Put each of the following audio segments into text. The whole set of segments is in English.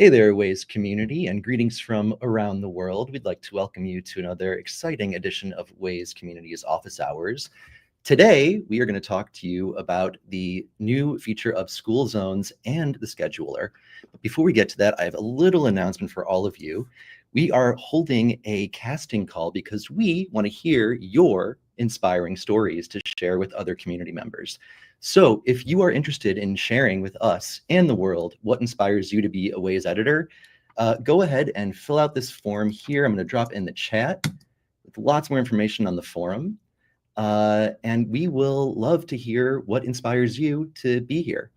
Hey there, Waze community, and greetings from around the world. We'd like to welcome you to another exciting edition of Waze Community's Office Hours. Today, we are going to talk to you about the new feature of school zones and the scheduler. But before we get to that, I have a little announcement for all of you. We are holding a casting call because we want to hear your inspiring stories to share with other community members. So if you are interested in sharing with us and the world what inspires you to be a Waze editor, go ahead and fill out this form here. I'm going to drop in the chat with lots more information on the forum. And we will love to hear what inspires you to be here.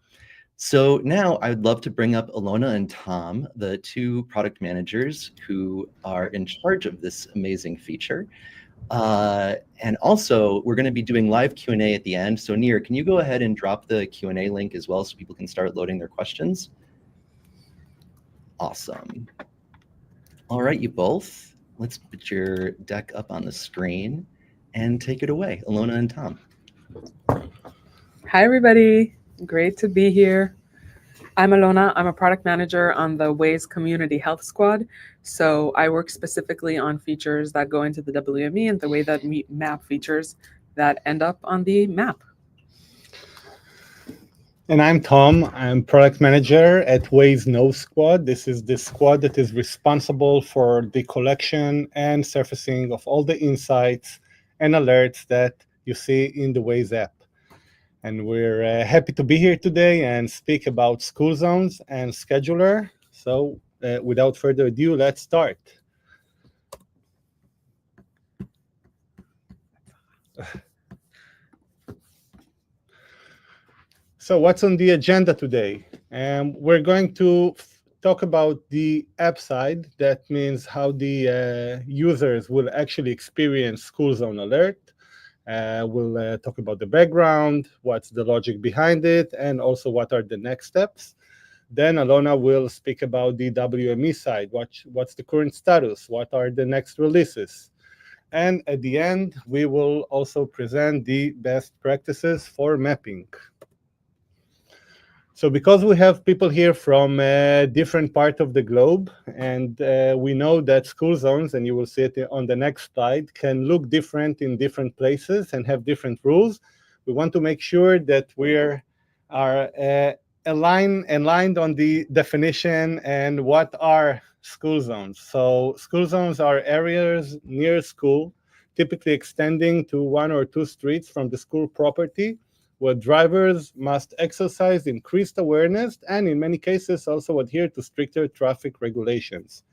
So now I would love to bring up Alona and Tom, the two product managers who are in charge of this amazing feature. And also, we're going to be doing live Q&A at the end. So Nir, can you go ahead and drop the Q&A link as well so people can start loading their questions? Awesome. All right, you both. Let's put your deck up on the screen and take it away, Alona and Tom. Hi, everybody. Great to be here. I'm Alona. I'm a product manager on the Waze Community Health Squad. So I work specifically on features that go into the WME and the way that we map features that end up on the map. And I'm Tom. I'm product manager at Waze No Squad. This is the squad that is responsible for the collection and surfacing of all the insights and alerts that you see in the Waze app. And we're happy to be here today and speak about school zones and scheduler. So without further ado, let's start. So what's on the agenda today? We're going to talk about the app side. That means how the users will actually experience school zone alert. We'll talk about the background, what's the logic behind it, and also what are the next steps. Then Alona will speak about the WME side, what's the current status, what are the next releases. And at the end, we will also present the best practices for mapping. So because we have people here from different parts of the globe, and we know that school zones, and you will see it on the next slide, can look different in different places and have different rules, we want to make sure that we are aligned on the definition and what are school zones. So school zones are areas near school, typically extending to 1 or 2 streets from the school property, where drivers must exercise increased awareness and in many cases also adhere to stricter traffic regulations.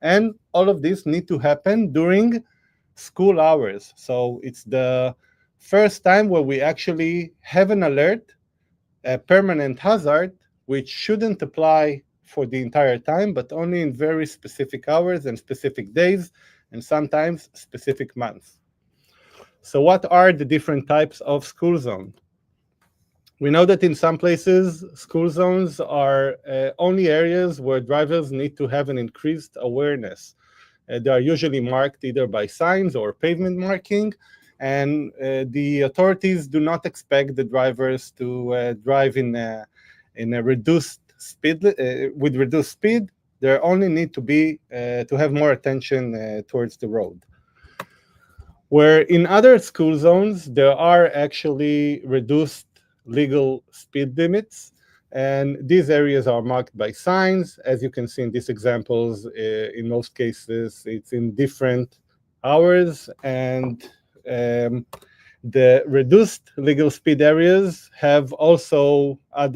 And all of this need to happen during school hours. So it's the first time where we actually have an alert, a permanent hazard, which shouldn't apply for the entire time, but only in very specific hours and specific days, and sometimes specific months. So what are the different types of school zone? We know that in some places, school zones are only areas where drivers need to have an increased awareness. They are usually marked either by signs or pavement marking, and the authorities do not expect the drivers to drive in a reduced speed, with reduced speed. They only need to be to have more attention towards the road. Where in other school zones, there are actually reduced legal speed limits, and these areas are marked by signs. As you can see in these examples, in most cases it's in different hours, and the reduced legal speed areas have also have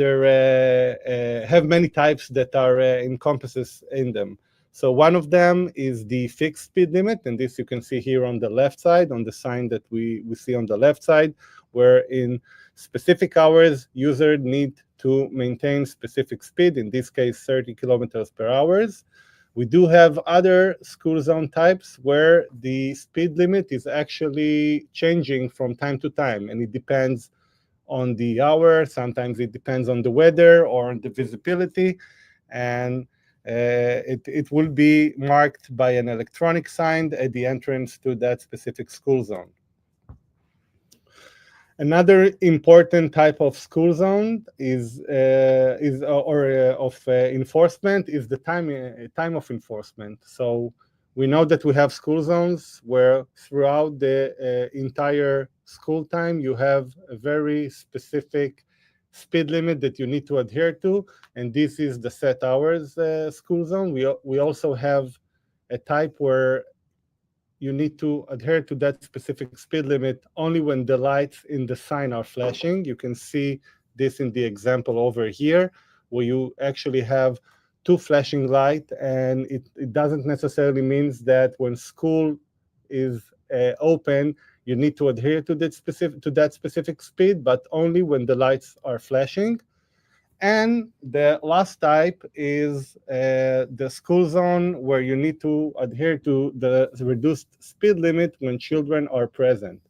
many types that are encompasses in them. So one of them is the fixed speed limit, and this you can see here on the left side, on the sign that we see on the left side, where in specific hours, users need to maintain specific speed, in this case 30 kilometers per hour. We do have other school zone types where the speed limit is actually changing from time to time, and it depends on the hour, sometimes it depends on the weather or on the visibility, and it will be marked by an electronic sign at the entrance to that specific school zone. Another important type of school zone of enforcement is the time of enforcement. So we know that we have school zones where throughout the entire school time you have a very specific speed limit that you need to adhere to, and this is the set hours school zone. We also have a type where you need to adhere to that specific speed limit only when the lights in the sign are flashing. You can see this in the example over here, where you actually have two flashing lights, and it doesn't necessarily means that when school is open, you need to adhere to that specific speed, but only when the lights are flashing. And the last type is the school zone where you need to adhere to the reduced speed limit when children are present.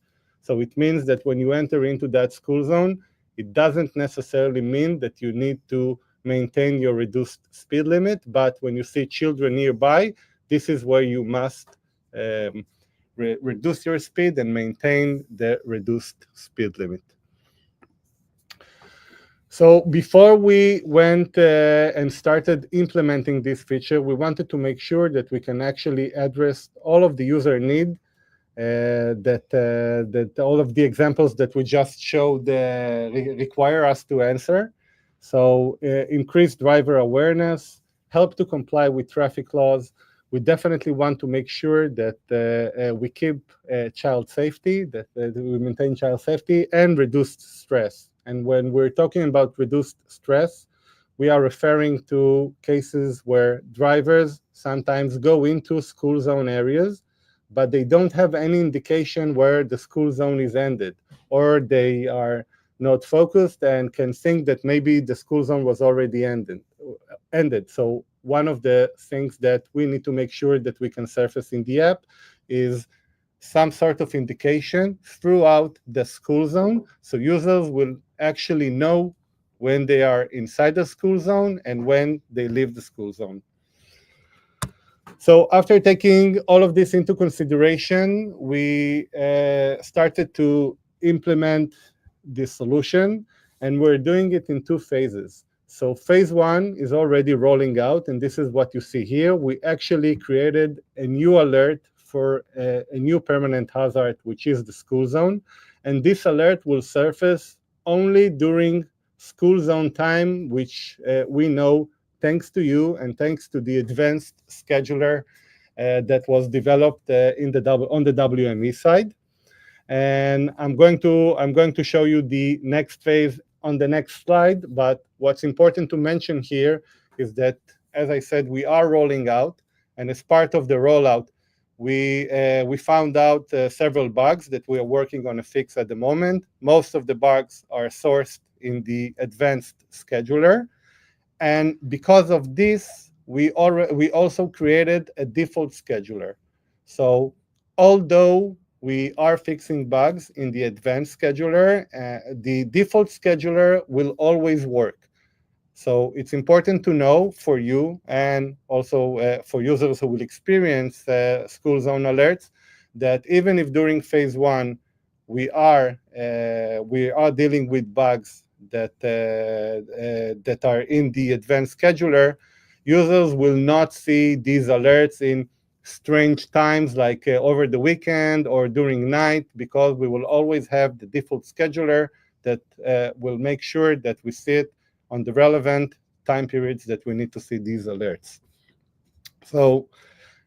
So it means that when you enter into that school zone, it doesn't necessarily mean that you need to maintain your reduced speed limit, but when you see children nearby, this is where you must reduce your speed and maintain the reduced speed limit. So before we went and started implementing this feature, we wanted to make sure that we can actually address all of the user need that all of the examples that we just showed require us to answer. So increase driver awareness, help to comply with traffic laws. We definitely want to make sure that we keep child safety, that we maintain child safety, and reduced stress. And when we're talking about reduced stress, we are referring to cases where drivers sometimes go into school zone areas, but they don't have any indication where the school zone is ended, or they are not focused and can think that maybe the school zone was already ended. So one of the things that we need to make sure that we can surface in the app is some sort of indication throughout the school zone, so users will actually know when they are inside the school zone and when they leave the school zone. So after taking all of this into consideration, we started to implement this solution, and we're doing it in two phases. So phase one is already rolling out, and this is what you see here. We actually created a new alert for a new permanent hazard, which is the school zone. And this alert will surface only during school zone time, which we know thanks to you and thanks to the advanced scheduler that was developed on the WME side. And I'm going to show you the next phase on the next slide. But what's important to mention here is that, as I said, we are rolling out, and as part of the rollout, we found out several bugs that we are working on a fix at the moment. Most of the bugs are sourced in the advanced scheduler, and because of this, we also created a default scheduler. So although we are fixing bugs in the advanced scheduler, the default scheduler will always work. So it's important to know for you and also for users who will experience school zone alerts that even if during phase one we are dealing with bugs that are in the advanced scheduler, users will not see these alerts in strange times like over the weekend or during night, because we will always have the default scheduler that will make sure that we see it on the relevant time periods that we need to see these alerts. So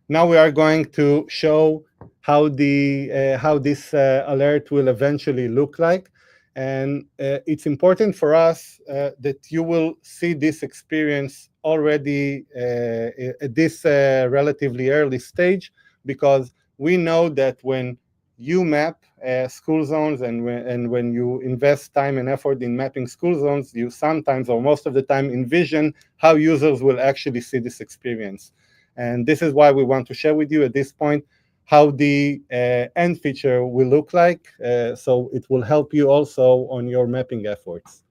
now we are going to show how this alert will eventually look like. And it's important for us that you will see this experience already at this relatively early stage, because we know that when you map school zones and when you invest time and effort in mapping school zones, you sometimes or most of the time envision how users will actually see this experience. And this is why we want to share with you at this point how the end feature will look like, so it will help you also on your mapping efforts.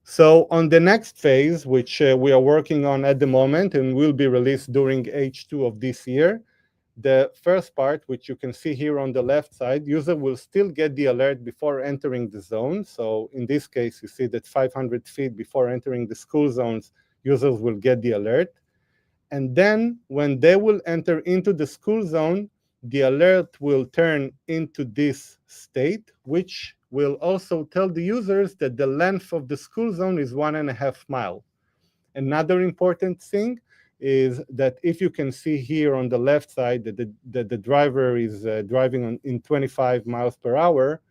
So on the next phase, which we are working on at the moment and will be released during H2 of this year, the first part, which you can see here on the left side, user will still get the alert before entering the zone. So in this case, you see that 500 feet before entering the school zones, users will get the alert. And then when they will enter into the school zone, the alert will turn into this state, which will also tell the users that the length of the school zone is 1.5 miles. Another important thing is that if you can see here on the left side that the driver is driving in 25 miles per hour,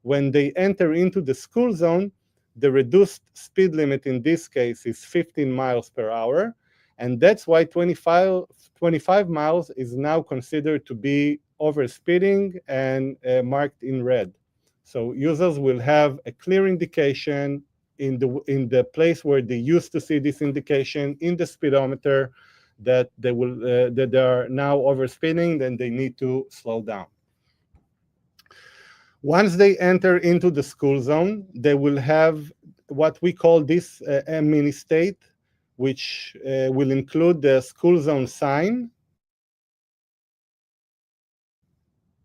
when they enter into the school zone, the reduced speed limit in this case is 15 miles per hour. And that's why 25 miles is now considered to be overspeeding and marked in red. So users will have a clear indication in the place where they used to see this indication in the speedometer that they are now overspeeding, then they need to slow down. Once they enter into the school zone, they will have what we call this mini state, which will include the school zone sign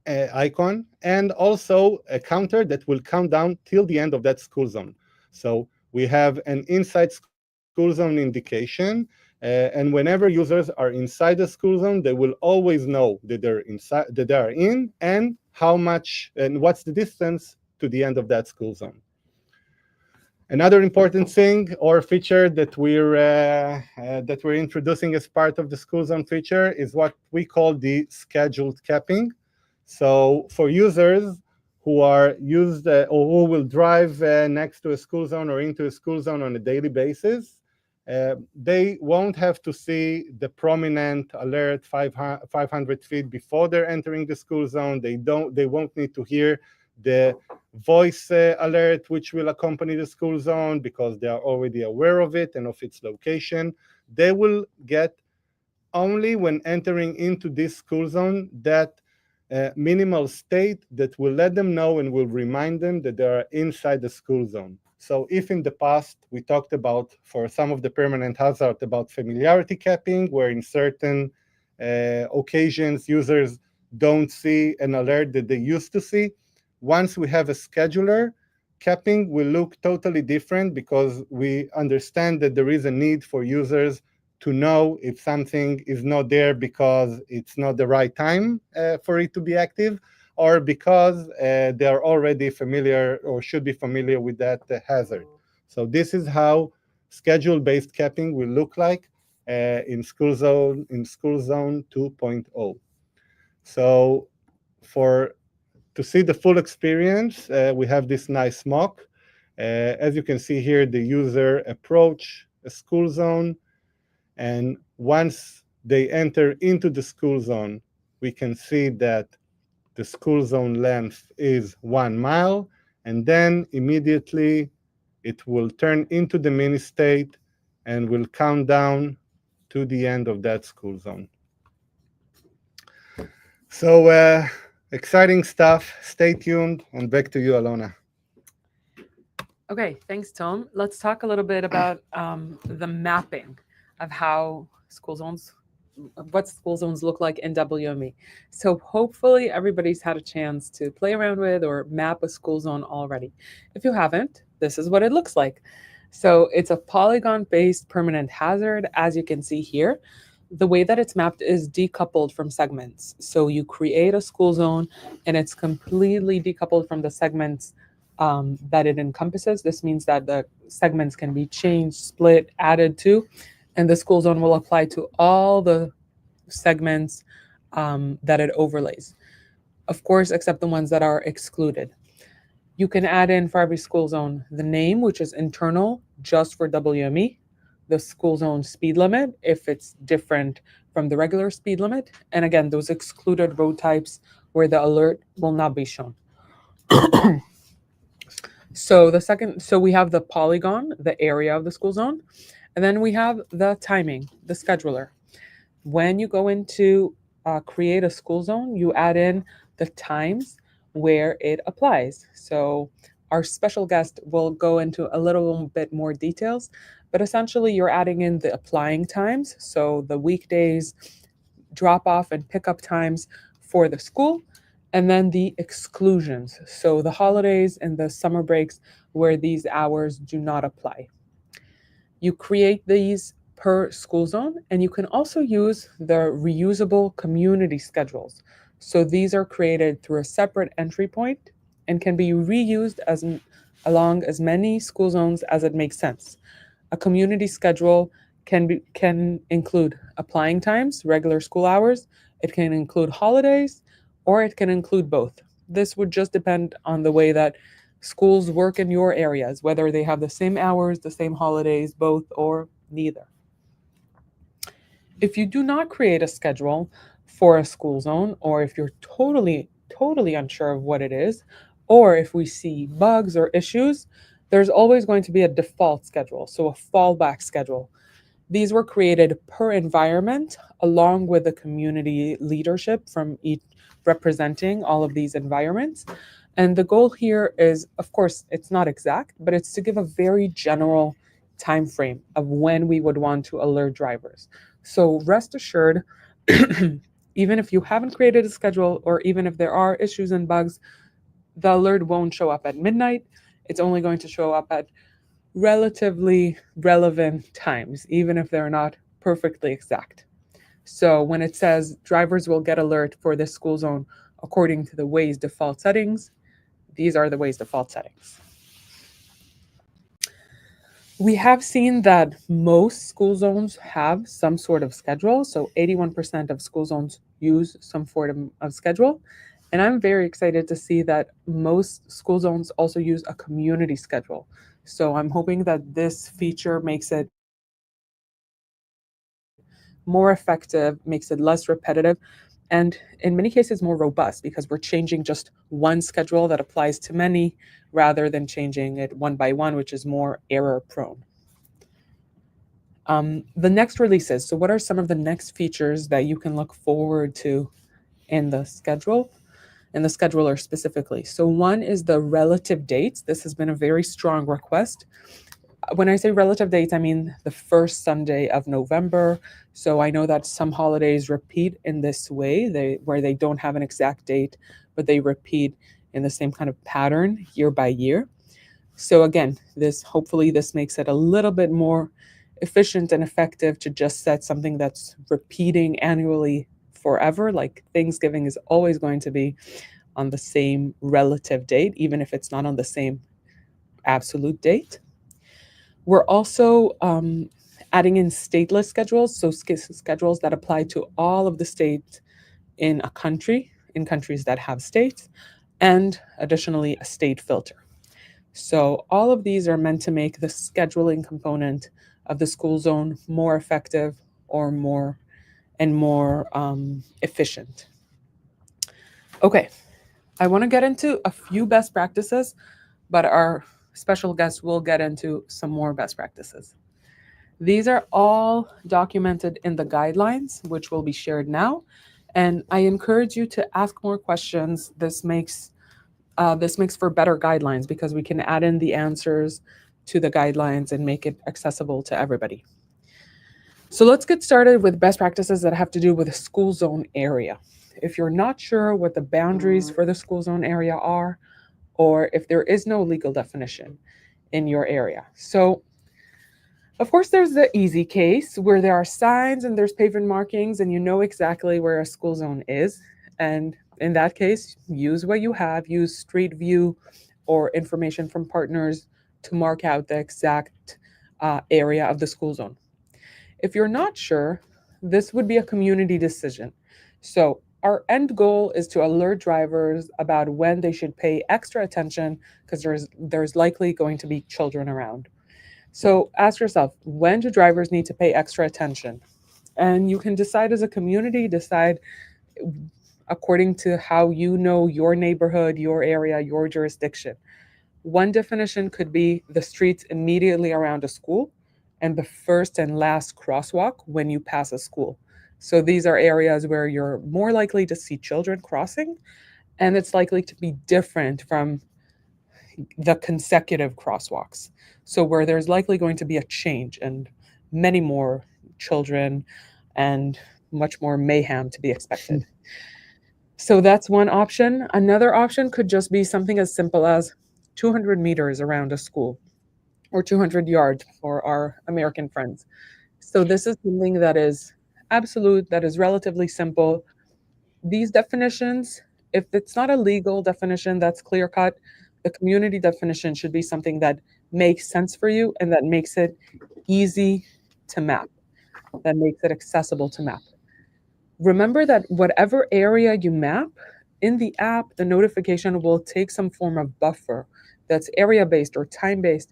icon, and also a counter that will count down till the end of that school zone. So we have an inside school zone indication, and whenever users are inside the school zone, they will always know that they're inside, that they are in, and how much and what's the distance to the end of that school zone. Another important thing or feature that we're introducing as part of the school zone feature is what we call the scheduled capping. So for users who are used or who will drive next to a school zone or into a school zone on a daily basis, they won't have to see the prominent alert 500 feet before they're entering the school zone. They won't need to hear the voice alert which will accompany the school zone because they are already aware of it and of its location. They will get only when entering into this school zone that minimal state that will let them know and will remind them that they are inside the school zone. So if in the past we talked about, for some of the permanent hazard, about familiarity capping, where in certain occasions users don't see an alert that they used to see, once we have a scheduler, capping will look totally different because we understand that there is a need for users to know if something is not there because it's not the right time for it to be active, or because they are already familiar or should be familiar with that hazard. So this is how schedule-based capping will look like in School Zone 2.0. So to see the full experience, we have this nice mock. As you can see here, the user approach a school zone, and once they enter into the school zone, we can see that the school zone length is 1 mile, and then immediately it will turn into the mini state and will count down to the end of that school zone. So exciting stuff. Stay tuned, and back to you, Alona. Okay, thanks, Tom. Let's talk a little bit about the mapping of how what school zones look like in WME. So hopefully everybody's had a chance to play around with or map a school zone already. If you haven't, this is what it looks like. So it's a polygon-based permanent hazard, as you can see here. The way that it's mapped is decoupled from segments. So you create a school zone and it's completely decoupled from the segments that it encompasses. This means that the segments can be changed, split, added to, and the school zone will apply to all the segments that it overlays. Of course, except the ones that are excluded. You can add in for every school zone the name, which is internal just for WME, the school zone speed limit, if it's different from the regular speed limit, and again, those excluded road types where the alert will not be shown. So we have the polygon, the area of the school zone, and then we have the timing, the scheduler. When you go into create a school zone, you add in the times where it applies. So our special guest will go into a little bit more details, but essentially you're adding in the applying times. So the weekdays, drop-off and pickup times for the school, and then the exclusions, so the holidays and the summer breaks where these hours do not apply. You create these per school zone, and you can also use the reusable community schedules. So these are created through a separate entry point and can be reused along as many school zones as it makes sense. A community schedule can include applying times, regular school hours, it can include holidays, or it can include both. This would just depend on the way that schools work in your areas, whether they have the same hours, the same holidays, both, or neither. If you do not create a schedule for a school zone, or if you're totally unsure of what it is, or if we see bugs or issues, there's always going to be a default schedule, so a fallback schedule. These were created per environment along with the community leadership from each representing all of these environments. And the goal here is, of course, it's not exact, but it's to give a very general time frame of when we would want to alert drivers. So rest assured, even if you haven't created a schedule or even if there are issues and bugs, the alert won't show up at midnight. It's only going to show up at relatively relevant times, even if they're not perfectly exact. So when it says drivers will get alert for this school zone according to the Waze default settings, these are the Waze default settings. We have seen that most school zones have some sort of schedule. So 81% of school zones use some form of schedule. And I'm very excited to see that most school zones also use a community schedule. So I'm hoping that this feature makes it more effective, makes it less repetitive, and in many cases more robust, because we're changing just one schedule that applies to many rather than changing it one by one, which is more error prone. The next releases. So what are some of the next features that you can look forward to in the schedule, in the scheduler specifically? So one is the relative dates. This has been a very strong request. When I say relative dates, I mean the first Sunday of November. So I know that some holidays repeat in this way, where they don't have an exact date, but they repeat in the same kind of pattern year by year. So again, hopefully this makes it a little bit more efficient and effective to just set something that's repeating annually forever. Like Thanksgiving is always going to be on the same relative date, even if it's not on the same absolute date. We're also adding in stateless schedules, so schedules that apply to all of the states in a country, in countries that have states, and additionally a state filter. So all of these are meant to make the scheduling component of the school zone more effective or more efficient. Okay, I want to get into a few best practices, but our special guest will get into some more best practices. These are all documented in the guidelines, which will be shared now. And I encourage you to ask more questions. This makes for better guidelines because we can add in the answers to the guidelines and make it accessible to everybody. So let's get started with best practices that have to do with the school zone area. If you're not sure what the boundaries for the school zone area are, or if there is no legal definition in your area. So, of course, there's the easy case where there are signs and there's pavement markings and you know exactly where a school zone is. And in that case, use what you have, use Street View or information from partners to mark out the exact area of the school zone. If you're not sure, this would be a community decision. So our end goal is to alert drivers about when they should pay extra attention because there's likely going to be children around. So ask yourself, when do drivers need to pay extra attention? And you can decide as a community, decide according to how you know your neighborhood, your area, your jurisdiction. One definition could be the streets immediately around a school and the first and last crosswalk when you pass a school. So these are areas where you're more likely to see children crossing, and it's likely to be different from the consecutive crosswalks. So where there's likely going to be a change and many more children and much more mayhem to be expected. So that's one option. Another option could just be something as simple as 200 meters around a school or 200 yards for our American friends. So this is something that is absolute, that is relatively simple. These definitions, if it's not a legal definition that's clear cut, the community definition should be something that makes sense for you and that makes it easy to map, that makes it accessible to map. Remember that whatever area you map, in the app, the notification will take some form of buffer that's area-based or time-based,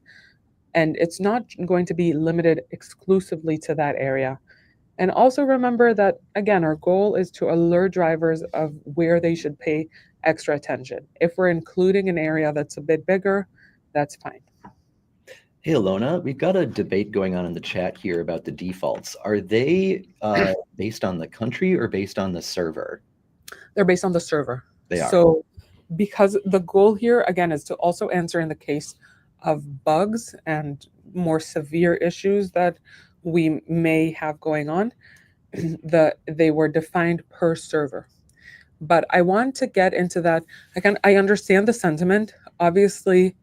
and it's not going to be limited exclusively to that area. And also remember that, again, our goal is to alert drivers of where they should pay extra attention. If we're including an area that's a bit bigger, that's fine. Hey, Alona, we've got a debate going on in the chat here about the defaults. Are they based on the country or based on the server? They're based on the server. They are. So because the goal here, again, is to also answer in the case of bugs and more severe issues that we may have going on, they were defined per server. But I want to get into that. I understand the sentiment. Obviously,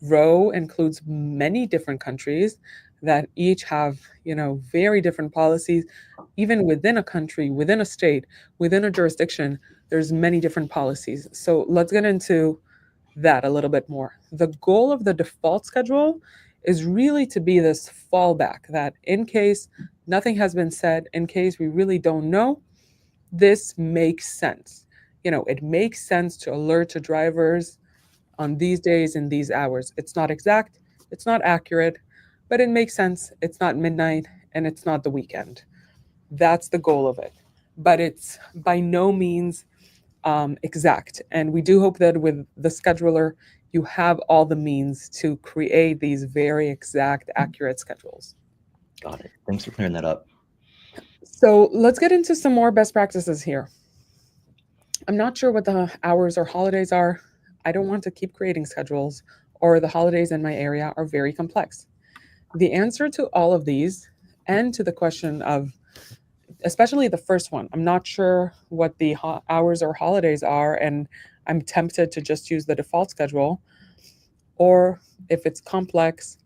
row includes many different countries that each have, very different policies. Even within a country, within a state, within a jurisdiction, there's many different policies. So let's get into that a little bit more. The goal of the default schedule is really to be this fallback that in case nothing has been said, in case we really don't know, this makes sense. It makes sense to alert to drivers on these days and these hours. It's not exact, it's not accurate, but it makes sense. It's not midnight and it's not the weekend. That's the goal of it. But it's by no means exact. And we do hope that with the scheduler, you have all the means to create these very exact, accurate schedules. Got it. Thanks for clearing that up. So let's get into some more best practices here. I'm not sure what the hours or holidays are. I don't want to keep creating schedules, or the holidays in my area are very complex. The answer to all of these, and to the question of, especially the first one, I'm not sure what the hours or holidays are, and I'm tempted to just use the default schedule, or if it's complex,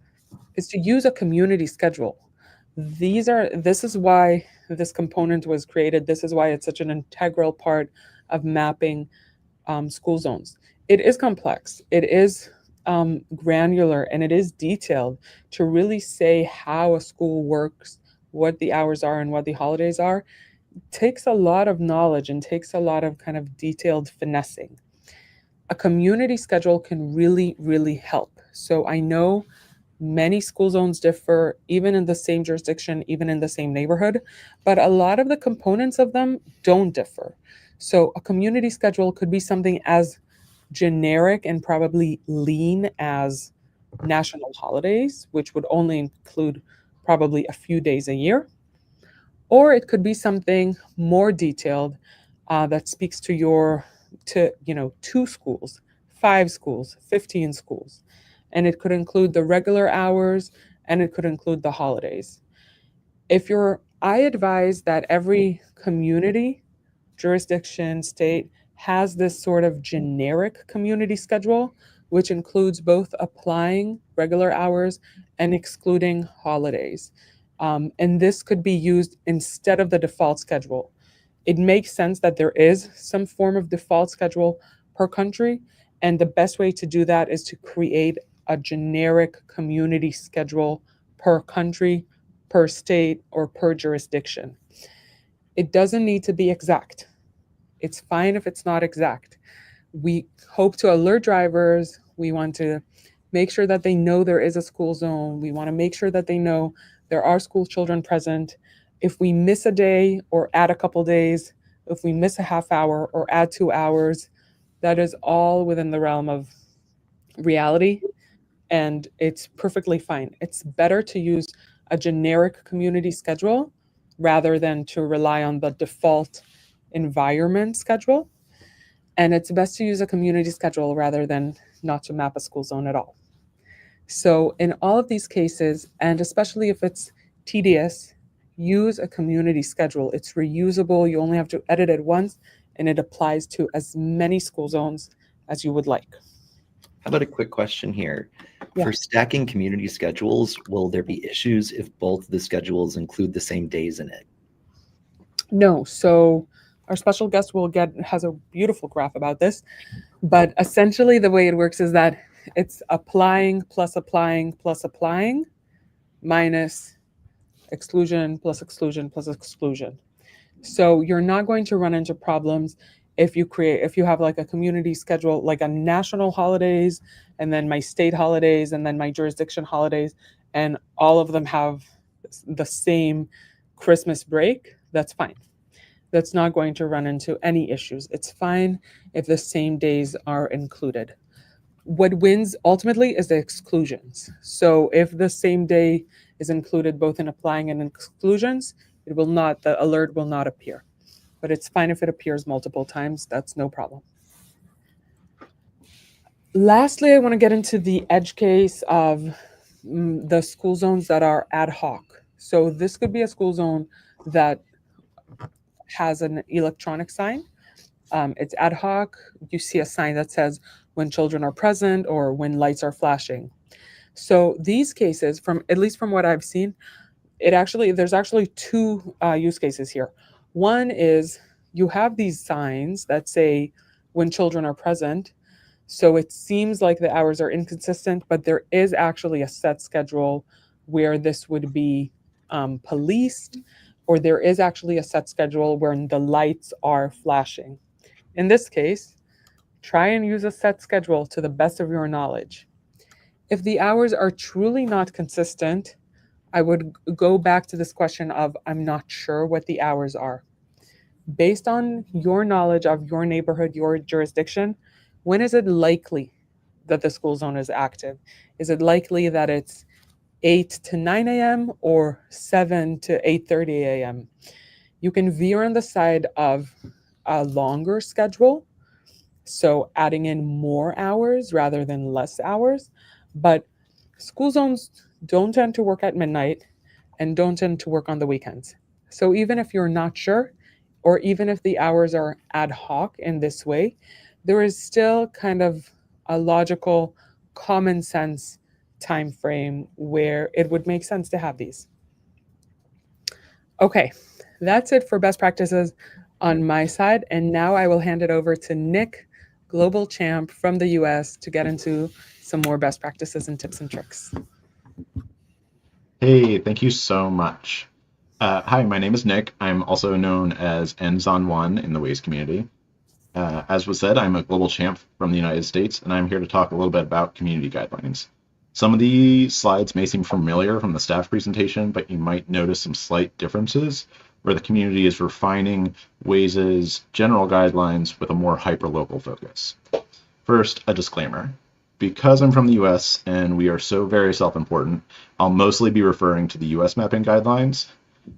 is to use a community schedule. This is why this component was created. This is why it's such an integral part of mapping school zones. It is complex. It is granular, and it is detailed to really say how a school works, what the hours are, and what the holidays are. It takes a lot of knowledge and takes a lot of kind of detailed finessing. A community schedule can really, really help. So I know many school zones differ, even in the same jurisdiction, even in the same neighborhood, but a lot of the components of them don't differ. So a community schedule could be something as generic and probably lean as national holidays, which would only include probably a few days a year. Or it could be something more detailed that speaks to 2 schools, 5 schools, 15 schools. And it could include the regular hours, and it could include the holidays. I advise that every community, jurisdiction, state has this sort of generic community schedule, which includes both applying regular hours and excluding holidays. And this could be used instead of the default schedule. It makes sense that there is some form of default schedule per country, and the best way to do that is to create a generic community schedule per country, per state, or per jurisdiction. It doesn't need to be exact. It's fine if it's not exact. We hope to alert drivers. We want to make sure that they know there is a school zone. We want to make sure that they know there are school children present. If we miss a day or add a couple days, if we miss a half hour or add 2 hours, that is all within the realm of reality, and it's perfectly fine. It's better to use a generic community schedule rather than to rely on the default environment schedule. And it's best to use a community schedule rather than not to map a school zone at all. So in all of these cases, and especially if it's tedious, use a community schedule. It's reusable. You only have to edit it once, and it applies to as many school zones as you would like. How about a quick question here? Yeah. For stacking community schedules, will there be issues if both the schedules include the same days in it? No. So our special guest has a beautiful graph about this, but essentially the way it works is that it's applying plus applying plus applying minus exclusion plus exclusion plus exclusion. So you're not going to run into problems if you have like a community schedule, like a national holidays, and then my state holidays, and then my jurisdiction holidays, and all of them have the same Christmas break. That's fine. That's not going to run into any issues. It's fine if the same days are included. What wins ultimately is the exclusions. So if the same day is included both in applying and exclusions, the alert will not appear. But it's fine if it appears multiple times. That's no problem. Lastly, I want to get into the edge case of the school zones that are ad hoc. So this could be a school zone that has an electronic sign. It's ad hoc. You see a sign that says when children are present or when lights are flashing. So these cases, at least from what I've seen, there's actually two use cases here. One is you have these signs that say when children are present. So it seems like the hours are inconsistent, but there is actually a set schedule where this would be policed, or there is actually a set schedule where the lights are flashing. In this case, try and use a set schedule to the best of your knowledge. If the hours are truly not consistent, I would go back to this question of I'm not sure what the hours are. Based on your knowledge of your neighborhood, your jurisdiction, when is it likely that the school zone is active? Is it likely that it's 8 to 9 a.m. or 7 to 8:30 a.m.? You can veer on the side of a longer schedule, so adding in more hours rather than less hours. But school zones don't tend to work at midnight and don't tend to work on the weekends. So even if you're not sure, or even if the hours are ad hoc in this way, there is still kind of a logical, common sense time frame where it would make sense to have these. Okay, that's it for best practices on my side. And now I will hand it over to Nick, global champ from the US, to get into some more best practices and tips and tricks. Hey, thank you so much. Hi, my name is Nick. I'm also known as Enzon1 in the Waze community. As was said, I'm a global champ from the United States, and I'm here to talk a little bit about community guidelines. Some of the slides may seem familiar from the staff presentation, but you might notice some slight differences where the community is refining Waze's general guidelines with a more hyper-local focus. First, a disclaimer. Because I'm from the US and we are so very self-important, I'll mostly be referring to the US mapping guidelines.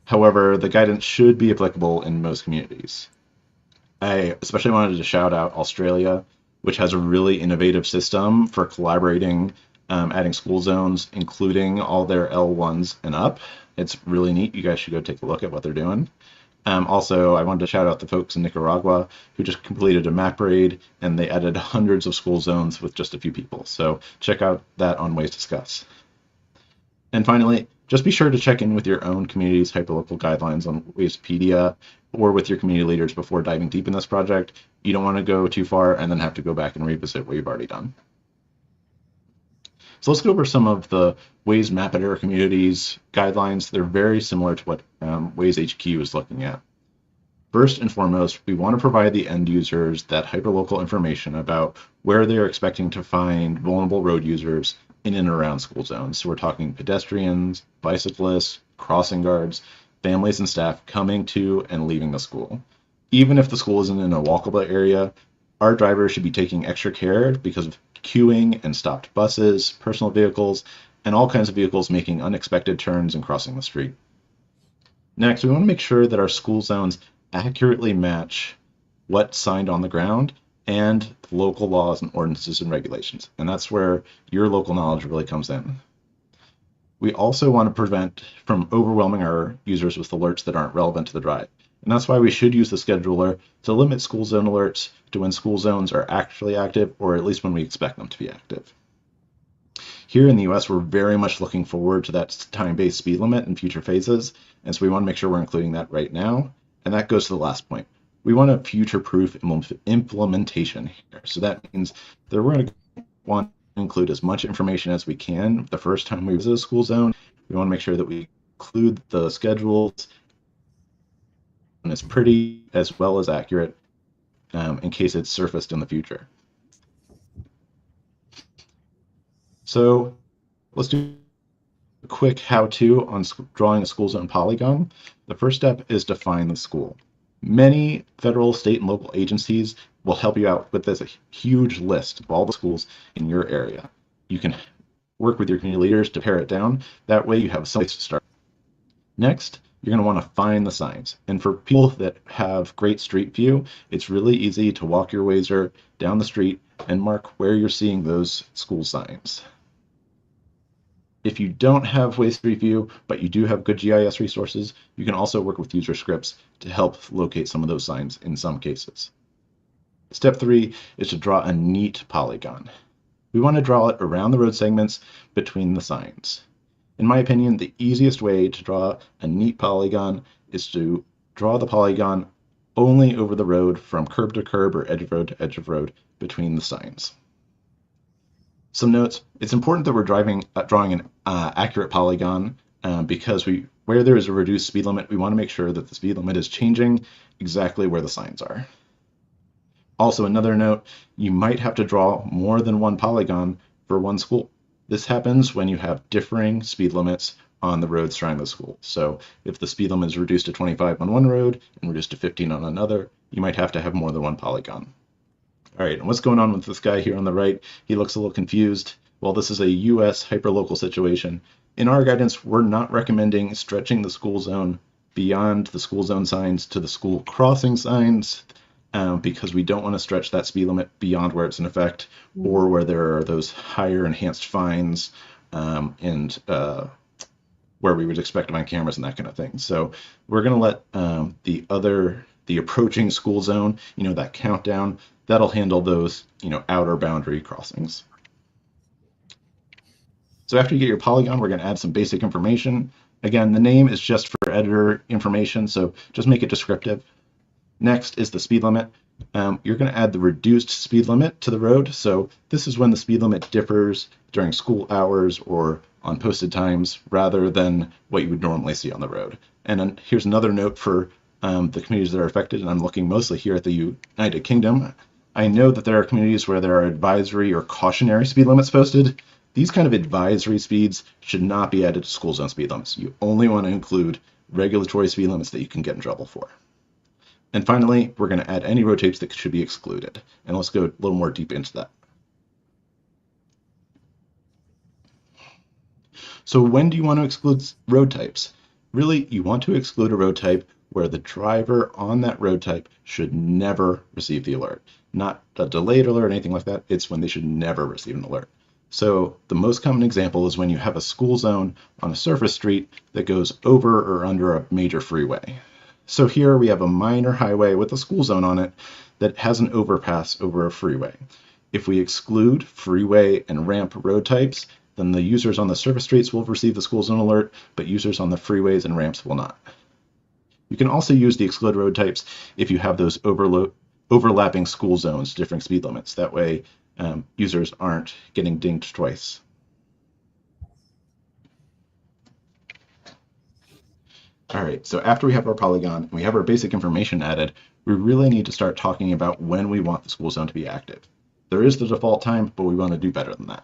However, the guidance should be applicable in most communities. I especially wanted to shout out Australia, which has a really innovative system for collaborating, adding school zones, including all their L1s and up. It's really neat. You guys should go take a look at what they're doing. Also, I wanted to shout out the folks in Nicaragua who just completed a map raid, and they added hundreds of school zones with just a few people. So check out that on Waze Discuss. And finally, just be sure to check in with your own community's hyperlocal guidelines on Wazepedia or with your community leaders before diving deep in this project. You don't want to go too far and then have to go back and revisit what you've already done. So let's go over some of the Waze Map Editor community's guidelines. They're very similar to what Waze HQ is looking at. First and foremost, we want to provide the end users that hyperlocal information about where they're expecting to find vulnerable road users in and around school zones. So we're talking pedestrians, bicyclists, crossing guards, families and staff coming to and leaving the school. Even if the school isn't in a walkable area, our drivers should be taking extra care because of queuing and stopped buses, personal vehicles, and all kinds of vehicles making unexpected turns and crossing the street. Next, we want to make sure that our school zones accurately match what's signed on the ground and local laws and ordinances and regulations. And that's where your local knowledge really comes in. We also want to prevent from overwhelming our users with alerts that aren't relevant to the drive. And that's why we should use the scheduler to limit school zone alerts to when school zones are actually active, or at least when we expect them to be active. Here in the US, we're very much looking forward to that time-based speed limit in future phases, and so we want to make sure we're including that right now. And that goes to the last point. We want a future-proof implementation here. So that means that we're going to want to include as much information as we can the first time we visit a school zone. We want to make sure that we include the schedules and it's pretty as well as accurate in case it's surfaced in the future. So let's do a quick how-to on drawing a school zone polygon. The first step is define the school. Many federal, state, and local agencies will help you out with this huge list of all the schools in your area. You can work with your community leaders to pare it down. That way you have some place to start. Next, you're going to want to find the signs. And for people that have great street view, it's really easy to walk your Wazer down the street and mark where you're seeing those school signs. If you don't have Waze Street View, but you do have good GIS resources, you can also work with user scripts to help locate some of those signs in some cases. Step 3 is to draw a neat polygon. We want to draw it around the road segments between the signs. In my opinion, the easiest way to draw a neat polygon is to draw the polygon only over the road from curb to curb or edge of road to edge of road between the signs. Some notes: it's important that we're drawing an accurate polygon because where there is a reduced speed limit, we want to make sure that the speed limit is changing exactly where the signs are. Also, another note, you might have to draw more than one polygon for one school. This happens when you have differing speed limits on the roads surrounding the school. So if the speed limit is reduced to 25 on one road and reduced to 15 on another, you might have to have more than one polygon. All right, and what's going on with this guy here on the right? He looks a little confused. Well, this is a US hyperlocal situation. In our guidance, we're not recommending stretching the school zone beyond the school zone signs to the school crossing signs because we don't want to stretch that speed limit beyond where it's in effect or where there are those higher enhanced fines and where we would expect to find cameras and that kind of thing. So we're going to let the approaching school zone, that countdown, that'll handle those, outer boundary crossings. So after you get your polygon, we're going to add some basic information. Again, the name is just for editor information, so just make it descriptive. Next is the speed limit. You're going to add the reduced speed limit to the road. So this is when the speed limit differs during school hours or on posted times rather than what you would normally see on the road. And then here's another note for the communities that are affected, and I'm looking mostly here at the United Kingdom. I know that there are communities where there are advisory or cautionary speed limits posted. These kind of advisory speeds should not be added to school zone speed limits. You only want to include regulatory speed limits that you can get in trouble for. And finally, we're going to add any road types that should be excluded. And let's go a little more deep into that. So when do you want to exclude road types? Really, you want to exclude a road type where the driver on that road type should never receive the alert. Not a delayed alert or anything like that. It's when they should never receive an alert. So the most common example is when you have a school zone on a surface street that goes over or under a major freeway. So here we have a minor highway with a school zone on it that has an overpass over a freeway. If we exclude freeway and ramp road types, then the users on the surface streets will receive the school zone alert, but users on the freeways and ramps will not. You can also use the exclude road types if you have those overlapping school zones, different speed limits. That way users aren't getting dinged twice. All right, so after we have our polygon and we have our basic information added, we really need to start talking about when we want the school zone to be active. There is the default time, but we want to do better than that.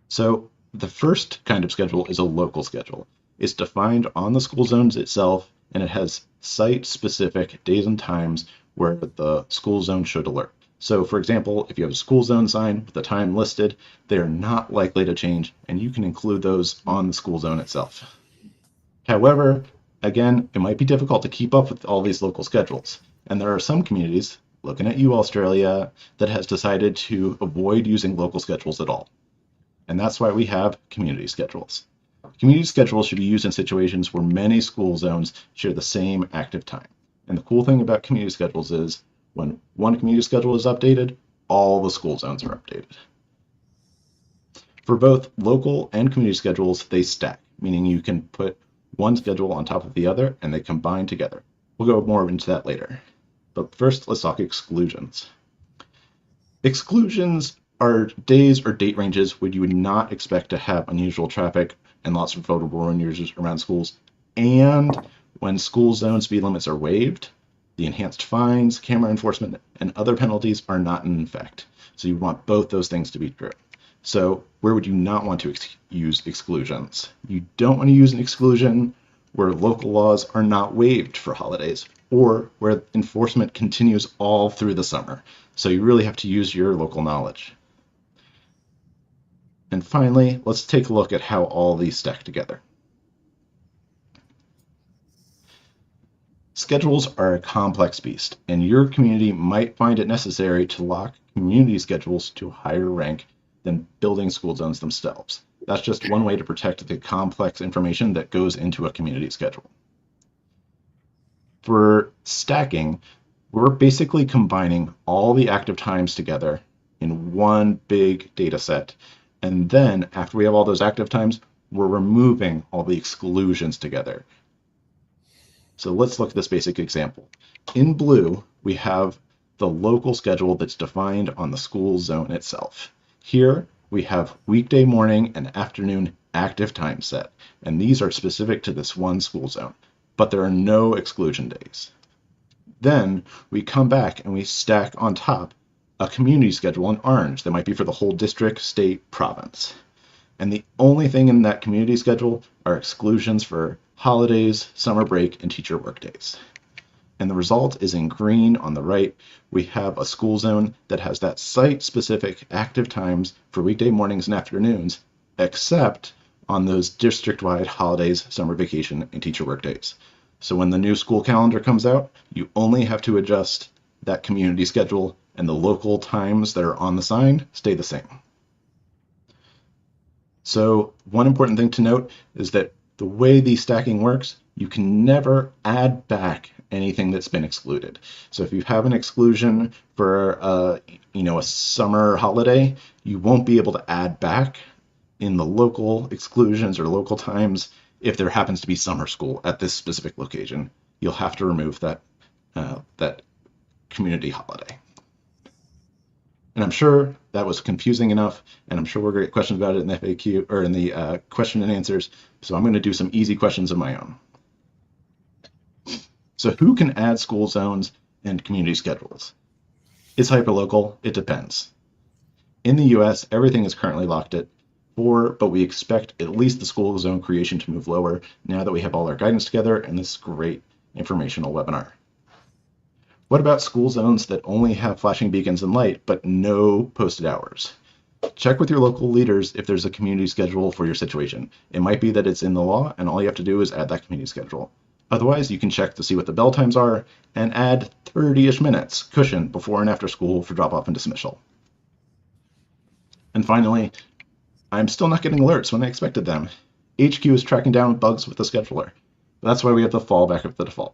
So the first kind of schedule is a local schedule. It's defined on the school zones itself, and it has site-specific days and times where the school zone should alert. So for example, if you have a school zone sign with the time listed, they are not likely to change, and you can include those on the school zone itself. However, again, it might be difficult to keep up with all these local schedules. And there are some communities, looking at you, Australia, that has decided to avoid using local schedules at all. And that's why we have community schedules. Community schedules should be used in situations where many school zones share the same active time. And the cool thing about community schedules is when one community schedule is updated, all the school zones are updated. For both local and community schedules, they stack, meaning you can put one schedule on top of the other and they combine together. We'll go more into that later. But first, let's talk exclusions. Exclusions are days or date ranges where you would not expect to have unusual traffic and lots of vulnerable road users around schools, and when school zone speed limits are waived, the enhanced fines, camera enforcement, and other penalties are not in effect. So you want both those things to be true. So where would you not want to use exclusions? You don't want to use an exclusion where local laws are not waived for holidays or where enforcement continues all through the summer. So you really have to use your local knowledge. And finally, let's take a look at how all these stack together. Schedules are a complex beast, and your community might find it necessary to lock community schedules to a higher rank than building school zones themselves. That's just one way to protect the complex information that goes into a community schedule. For stacking, we're basically combining all the active times together in one big data set. And then after we have all those active times, we're removing all the exclusions together. So let's look at this basic example. In blue, we have the local schedule that's defined on the school zone itself. Here, we have weekday morning and afternoon active time set, and these are specific to this one school zone, but there are no exclusion days. Then we come back and we stack on top a community schedule in orange that might be for the whole district, state, province. And the only thing in that community schedule are exclusions for holidays, summer break, and teacher workdays. And the result is in green on the right, we have a school zone that has that site-specific active times for weekday mornings and afternoons, except on those district-wide holidays, summer vacation, and teacher workdays. So when the new school calendar comes out, you only have to adjust that community schedule, and the local times that are on the sign stay the same. So one important thing to note is that the way the stacking works, you can never add back anything that's been excluded. So if you have an exclusion for a summer holiday, you won't be able to add back in the local exclusions or local times if there happens to be summer school at this specific location. You'll have to remove that community holiday. And I'm sure that was confusing enough, and I'm sure we're going to get questions about it in the FAQ or in the question and answers. So I'm going to do some easy questions of my own. So who can add school zones and community schedules? Is hyperlocal? It depends. In the US, everything is currently locked at 4, but we expect at least the school zone creation to move lower now that we have all our guidance together in this great informational webinar. What about school zones that only have flashing beacons and light, but no posted hours? Check with your local leaders if there's a community schedule for your situation. It might be that it's in the law, and all you have to do is add that community schedule. Otherwise, you can check to see what the bell times are and add 30-ish minutes cushion before and after school for drop-off and dismissal. And finally, I'm still not getting alerts when I expected them. HQ is tracking down bugs with the scheduler. That's why we have the fallback of the default.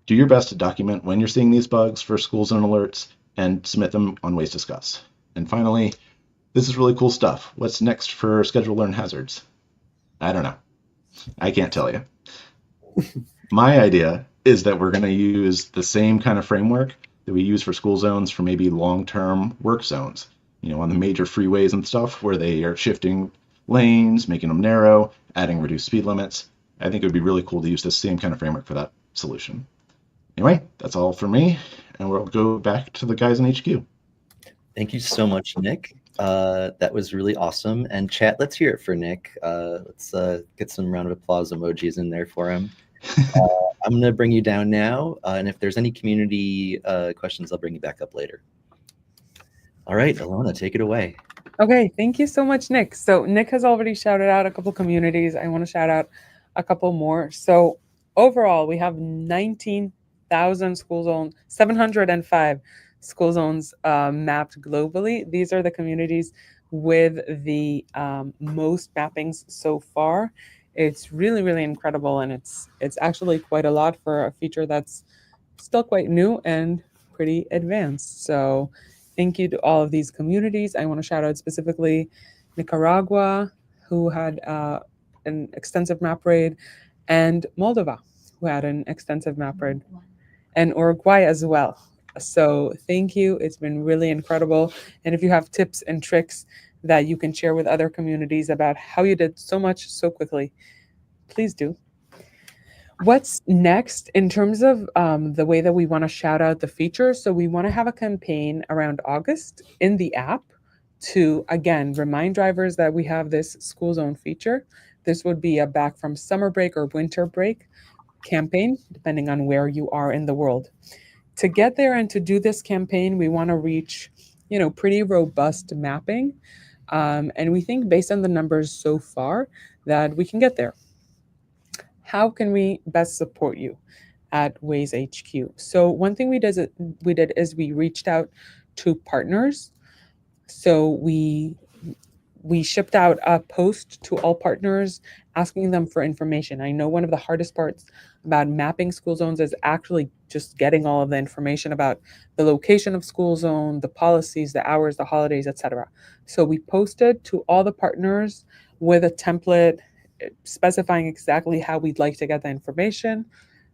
Do your best to document when you're seeing these bugs for school zone alerts and submit them on Waze Discuss. And finally, this is really cool stuff. What's next for schedule learn hazards? I don't know. I can't tell you. My idea is that we're going to use the same kind of framework that we use for school zones for maybe long-term work zones, on the major freeways and stuff where they are shifting lanes, making them narrow, adding reduced speed limits. I think it would be really cool to use the same kind of framework for that solution. Anyway, that's all for me, and we'll go back to the guys in HQ. Thank you so much, Nick. That was really awesome. And chat, let's hear it for Nick. Let's get some round of applause emojis in there for him. I'm going to bring you down now, and if there's any community questions, I'll bring you back up later. All right, Alona, take it away. Okay, thank you so much, Nick. So Nick has already shouted out a couple communities. I want to shout out a couple more. So overall, we have 19,000 school zones, 705 school zones mapped globally. These are the communities with the most mappings so far. It's really, really incredible, and it's actually quite a lot for a feature that's still quite new and pretty advanced. So thank you to all of these communities. I want to shout out specifically Nicaragua, who had an extensive map raid, and Moldova, who had an extensive map raid, and Uruguay as well. So thank you. It's been really incredible. And if you have tips and tricks that you can share with other communities about how you did so much so quickly, please do. What's next in terms of the way that we want to shout out the features? So we want to have a campaign around August in the app to, again, remind drivers that we have this school zone feature. This would be a back from summer break or winter break campaign, depending on where you are in the world. To get there and to do this campaign, we want to reach, pretty robust mapping. And we think based on the numbers so far that we can get there. How can we best support you at Waze HQ? So one thing we did is we reached out to partners. So we shipped out a post to all partners asking them for information. I know one of the hardest parts about mapping school zones is actually just getting all of the information about the location of school zone, the policies, the hours, the holidays, etc. So we posted to all the partners with a template specifying exactly how we'd like to get the information.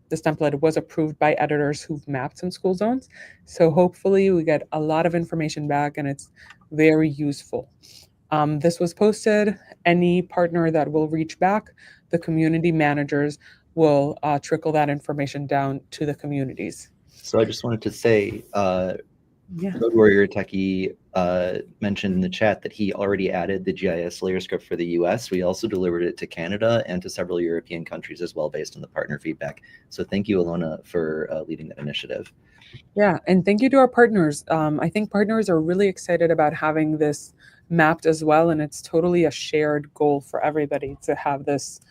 This template was approved by editors who've mapped some school zones. So hopefully we get a lot of information back and it's very useful. This was posted. Any partner that will reach back, the community managers will trickle that information down to the communities. So I just wanted to say, Yeah. Road Warrior Techie mentioned in the chat that he already added the GIS layer script for the US. We also delivered it to Canada and to several European countries as well, based on the partner feedback. So thank you, Alona, for leading that initiative. Yeah, and thank you to our partners. I think partners are really excited about having this mapped as well, and it's totally a shared goal for everybody to have this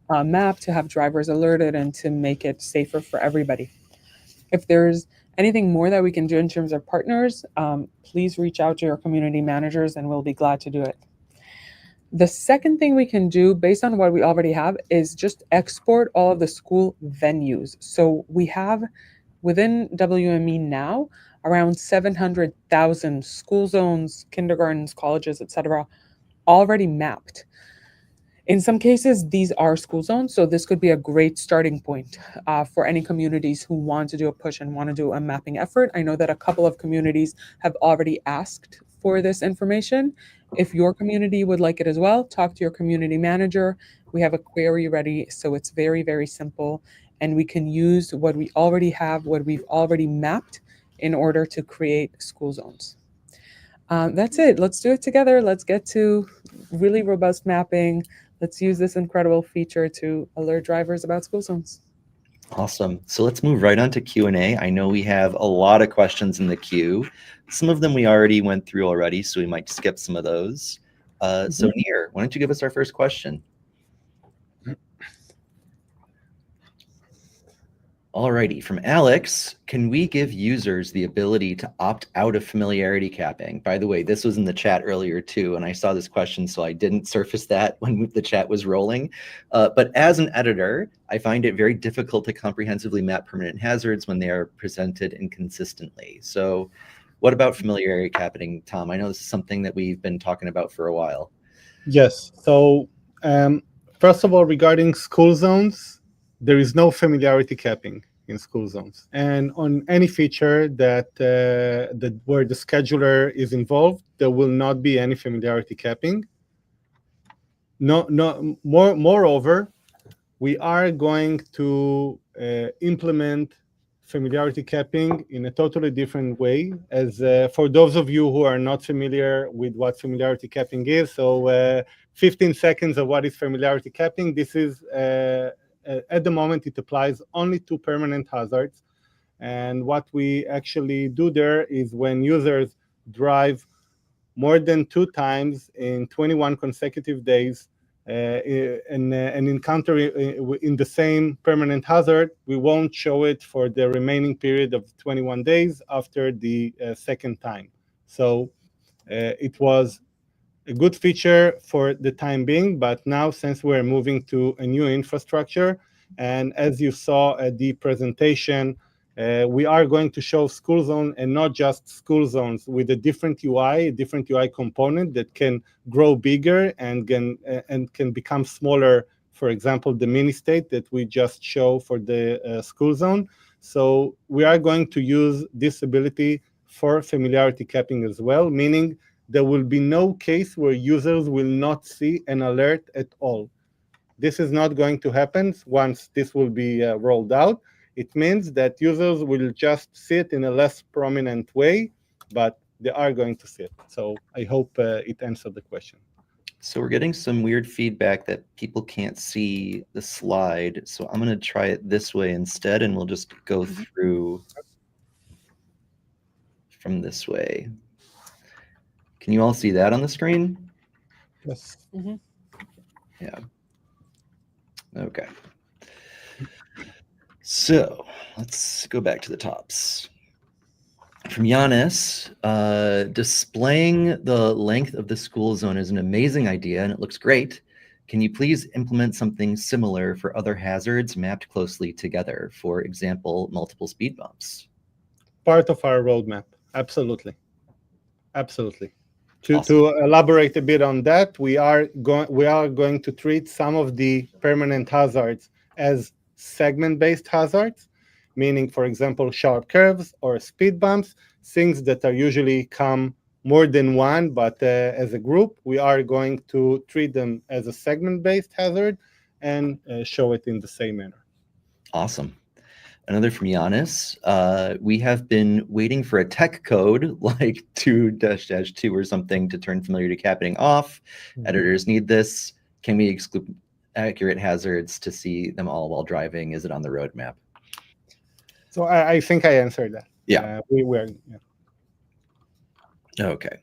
map, to have drivers alerted, and to make it safer for everybody. If there's anything more that we can do in terms of partners, please reach out to your community managers, and we'll be glad to do it. The second thing we can do based on what we already have is just export all of the school venues. So we have within WME now around 700,000 school zones, kindergartens, colleges, etc., already mapped. In some cases, these are school zones, so this could be a great starting point for any communities who want to do a push and want to do a mapping effort. I know that a couple of communities have already asked for this information. If your community would like it as well, talk to your community manager. We have a query ready, so it's very, very simple. And we can use what we already have, what we've already mapped in order to create school zones. That's it. Let's do it together. Let's get to really robust mapping. Let's use this incredible feature to alert drivers about school zones. Awesome. So let's move right on to Q&A. I know we have a lot of questions in the queue. Some of them we already went through already, so we might skip some of those. So Nir, why don't you give us our first question? Alrighty, from Alex, can we give users the ability to opt out of familiarity capping? By the way, this was in the chat earlier too, and I saw this question, so I didn't surface that when the chat was rolling. But as an editor, I find it very difficult to comprehensively map permanent hazards when they are presented inconsistently. So what about familiarity capping, Tom? I know this is something that we've been talking about for a while. Yes. So first of all, regarding school zones, there is no familiarity capping in school zones. And on any feature that where the scheduler is involved, there will not be any familiarity capping. Moreover, we are going to implement familiarity capping in a totally different way. As for those of you who are not familiar with what familiarity capping is, so 15 seconds of what is familiarity capping. This is at the moment it applies only to permanent hazards, and what we actually do there is when users drive more than 2 times in 21 consecutive days and encounter in the same permanent hazard, we won't show it for the remaining period of 21 days after the second time. So it was a good feature for the time being, but now since we're moving to a new infrastructure, and as you saw at the presentation, we are going to show school zone and not just school zones with a different UI component that can grow bigger and can become smaller. For example, the mini state that we just show for the school zone. So we are going to use this ability for familiarity capping as well, meaning there will be no case where users will not see an alert at all. This is not going to happen once this will be rolled out. It means that users will just see it in a less prominent way, but they are going to see it. So I hope it answered the question. So we're getting some weird feedback that people can't see the slide. So I'm going to try it this way instead, and we'll just go through from this way. Can you all see that on the screen? Yes. Mhm. Yeah. Okay. So let's go back to the tops. From Giannis, displaying the length of the school zone is an amazing idea and it looks great. Can you please implement something similar for other hazards mapped closely together? For example, multiple speed bumps. Part of our roadmap. Absolutely. Absolutely. To Awesome. elaborate a bit on that, we are going to treat some of the permanent hazards as segment-based hazards, meaning, for example, sharp curves or speed bumps, things that are usually come more than one, but as a group, we are going to treat them as a segment-based hazard and show it in the same manner. Awesome. Another from Giannis. We have been waiting for a tech code like 2-2 or something to turn familiarity capping off. Editors need this. Can we exclude accurate hazards to see them all while driving? Is it on the roadmap? So I think I answered that. Yeah. Yeah. Okay.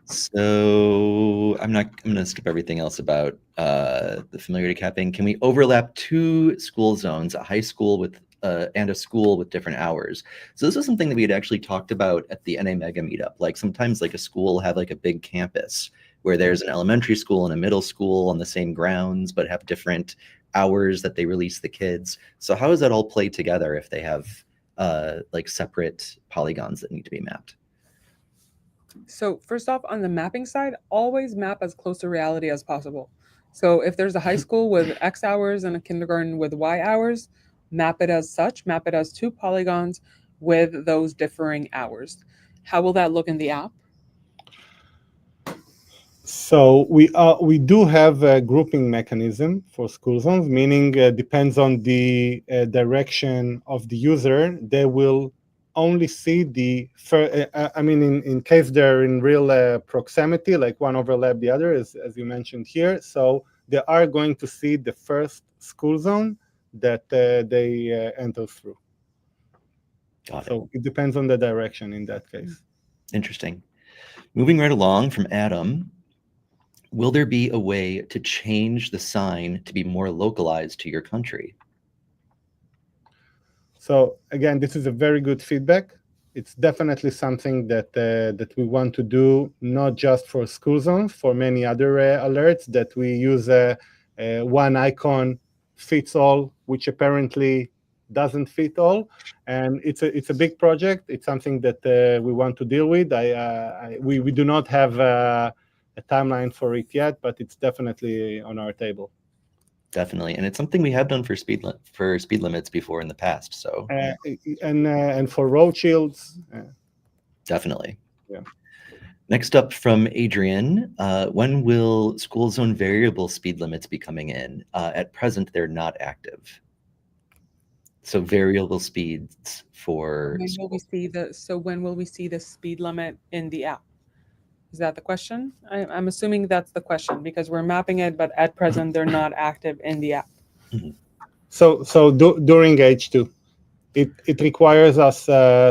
So I'm going to skip everything else about the familiarity capping. Can we overlap two school zones, a high school with and a school with different hours? So this is something that we had actually talked about at the NA Mega meetup. Like sometimes like a school will have like a big campus where there's an elementary school and a middle school on the same grounds, but have different hours that they release the kids. So how does that all play together if they have like separate polygons that need to be mapped? So first off, on the mapping side, always map as close to reality as possible. So if there's a high school with X hours and a kindergarten with Y hours, map it as such, map it as two polygons with those differing hours. How will that look in the app? So we do have a grouping mechanism for school zones, meaning depends on the direction of the user. They will only see the in case they're in real proximity, like one overlap the other, as you mentioned here. So they are going to see the first school zone that they enter through. Got it. So it depends on the direction in that case. Interesting. Moving right along from Adam, will there be a way to change the sign to be more localized to your country? So again, this is a very good feedback. It's definitely something that that we want to do, not just for school zones, for many other alerts that we use one icon fits all, which apparently doesn't fit all. And it's a big project. It's something that we want to deal with. We do not have a timeline for it yet, but it's definitely on our table. Definitely, and it's something we have done for speed limits before in the past. So and for road shields, definitely. Yeah. Next up from Adrian, when will school zone variable speed limits be coming in? At present, they're not active. So variable speeds for. When will we see when will we see the speed limit in the app? Is that the question? I'm assuming that's the question because we're mapping it, but at present they're not active in the app. Mhm. So during H2, it requires us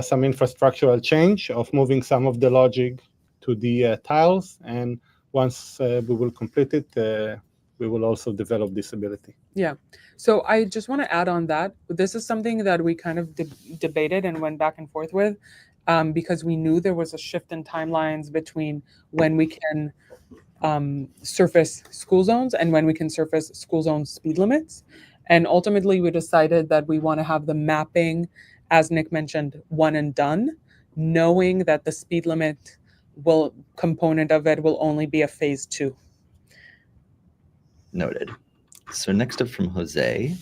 some infrastructural change of moving some of the logic to the tiles, and once we will complete it, we will also develop this ability. Yeah. So I just want to add on that. This is something that we kind of debated and went back and forth with because we knew there was a shift in timelines between when we can surface school zones and when we can surface school zone speed limits. And ultimately, we decided that we want to have the mapping, as Nick mentioned, one and done, knowing that the speed limit component of it will only be a phase 2. Noted. So next up from Jose,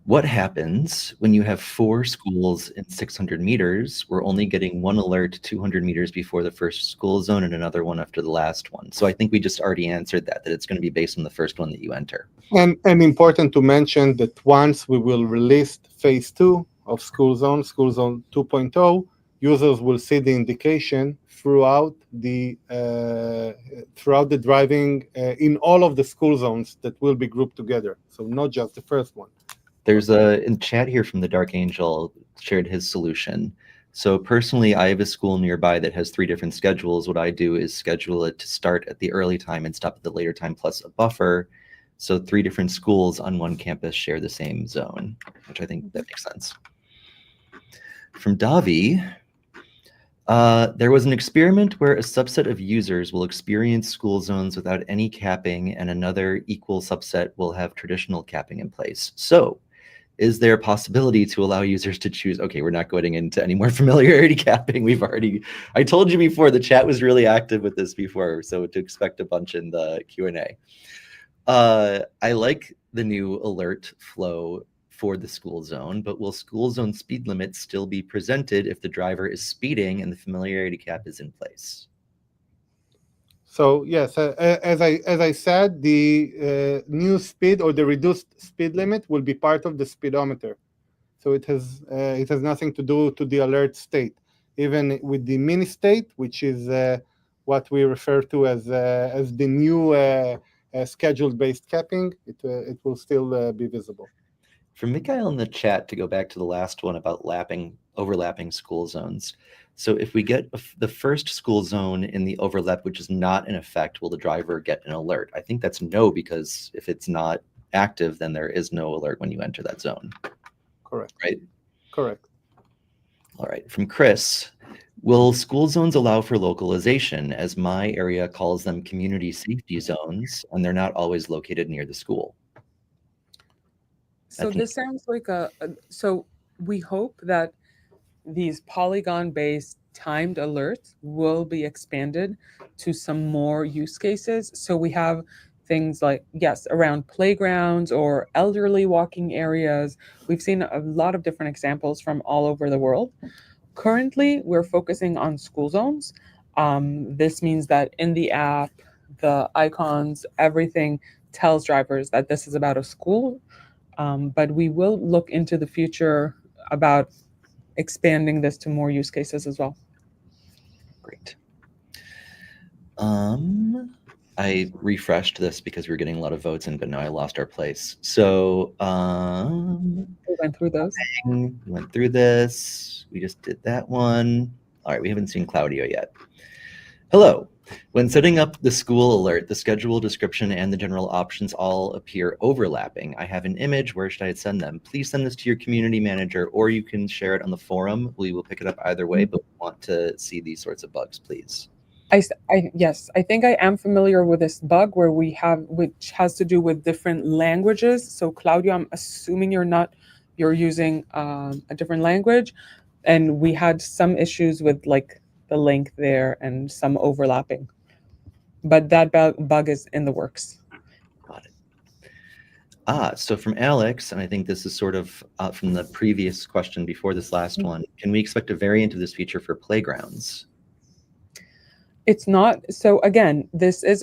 what happens when you have 4 schools in 600 meters? We're only getting one alert 200 meters before the first school zone and another one after the last one. So I think we just already answered that it's going to be based on the first one that you enter. And important to mention that once we will release phase 2 of school zone 2.0, users will see the indication throughout the driving in all of the school zones that will be grouped together. So not just the first one. There's in chat here from the Dark Angel shared his solution. So personally, I have a school nearby that has 3 different schedules. What I do is schedule it to start at the early time and stop at the later time plus a buffer. So 3 different schools on one campus share the same zone, which I think that makes sense. From Davi, there was an experiment where a subset of users will experience school zones without any capping and another equal subset will have traditional capping in place. So is there a possibility to allow users to choose? Okay, we're not going into any more familiarity capping. I told you before, the chat was really active with this before, so to expect a bunch in the Q&A. I like the new alert flow for the school zone, but will school zone speed limits still be presented if the driver is speeding and the familiarity cap is in place? So yes, as I said, the new speed or the reduced speed limit will be part of the speedometer. So it has nothing to do to the alert state. Even with the mini state, which is what we refer to as the new schedule-based capping, it will still be visible. From Mikhail in the chat, to go back to the last one about overlapping school zones. So if we get the first school zone in the overlap, which is not in effect, will the driver get an alert? I think that's no, because if it's not active, then there is no alert when you enter that zone. Correct. Right? Correct. All right. From Chris, will school zones allow for localization, as my area calls them community safety zones, and they're not always located near the school? So this sounds like so we hope that these polygon-based timed alerts will be expanded to some more use cases. So we have things like, yes, around playgrounds or elderly walking areas. We've seen a lot of different examples from all over the world. Currently, we're focusing on school zones. This means that in the app, the icons, everything tells drivers that this is about a school. But we will look into the future about expanding this to more use cases as well. Great. I refreshed this because we were getting a lot of votes in, but now I lost our place. So we went through those. We went through this. We just did that one. All right, we haven't seen Claudio yet. Hello. When setting up the school alert, the schedule, description, and the general options all appear overlapping. I have an image. Where should I send them? Please send this to your community manager, or you can share it on the forum. We will pick it up either way, but we want to see these sorts of bugs, please. Yes, I think I am familiar with this bug which has to do with different languages. So Claudio, I'm assuming you're using a different language, and we had some issues with like the link there and some overlapping, but that bug is in the works. Got it. So from Alex, and I think this is sort of from the previous question before this last one, can we expect a variant of this feature for playgrounds? It's not. So again,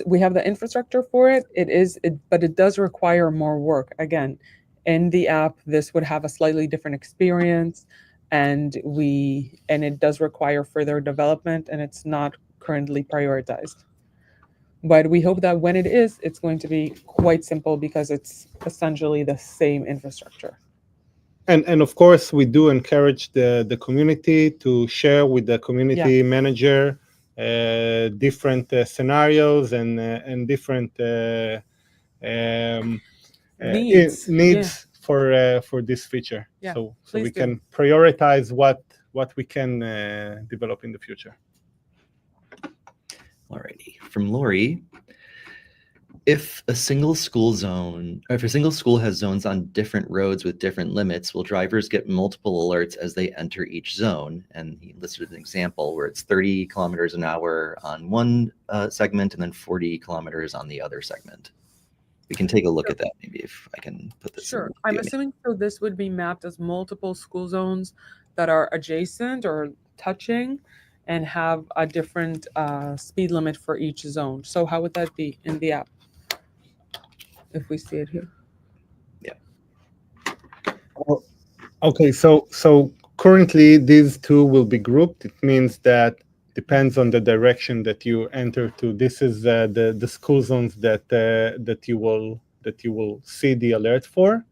we have the infrastructure for it. But it does require more work. Again, in the app, this would have a slightly different experience, and it does require further development, and it's not currently prioritized. But we hope that when it is, it's going to be quite simple because it's essentially the same infrastructure. And of course, we do encourage the community to share with the community manager different scenarios and different needs for this feature. Yeah, so we can prioritize what we can develop in the future. Alrighty. From Lori, If a single school zone, or if a single school has zones on different roads with different limits, will drivers get multiple alerts as they enter each zone? And he listed an example where it's 30 kilometers an hour on one segment and then 40 kilometers on the other segment. We can take a look at that maybe if I can put this Sure. in. I'm assuming so this would be mapped as multiple school zones that are adjacent or touching and have a different speed limit for each zone. So how would that be in the app? If we see it here. Okay, so currently these two will be grouped. It means that depends on the direction that you enter to. This is the school zones that you will see the alert for,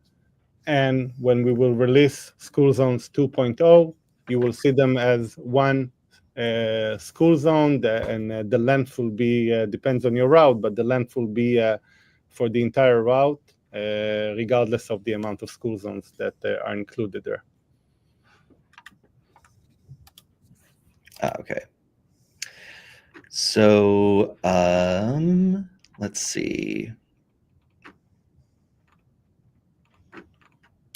and when we will release school zones 2.0, you will see them as one school zone, and the length will be depends on your route, but the length will be for the entire route, regardless of the amount of school zones that are included there. Okay. So let's see.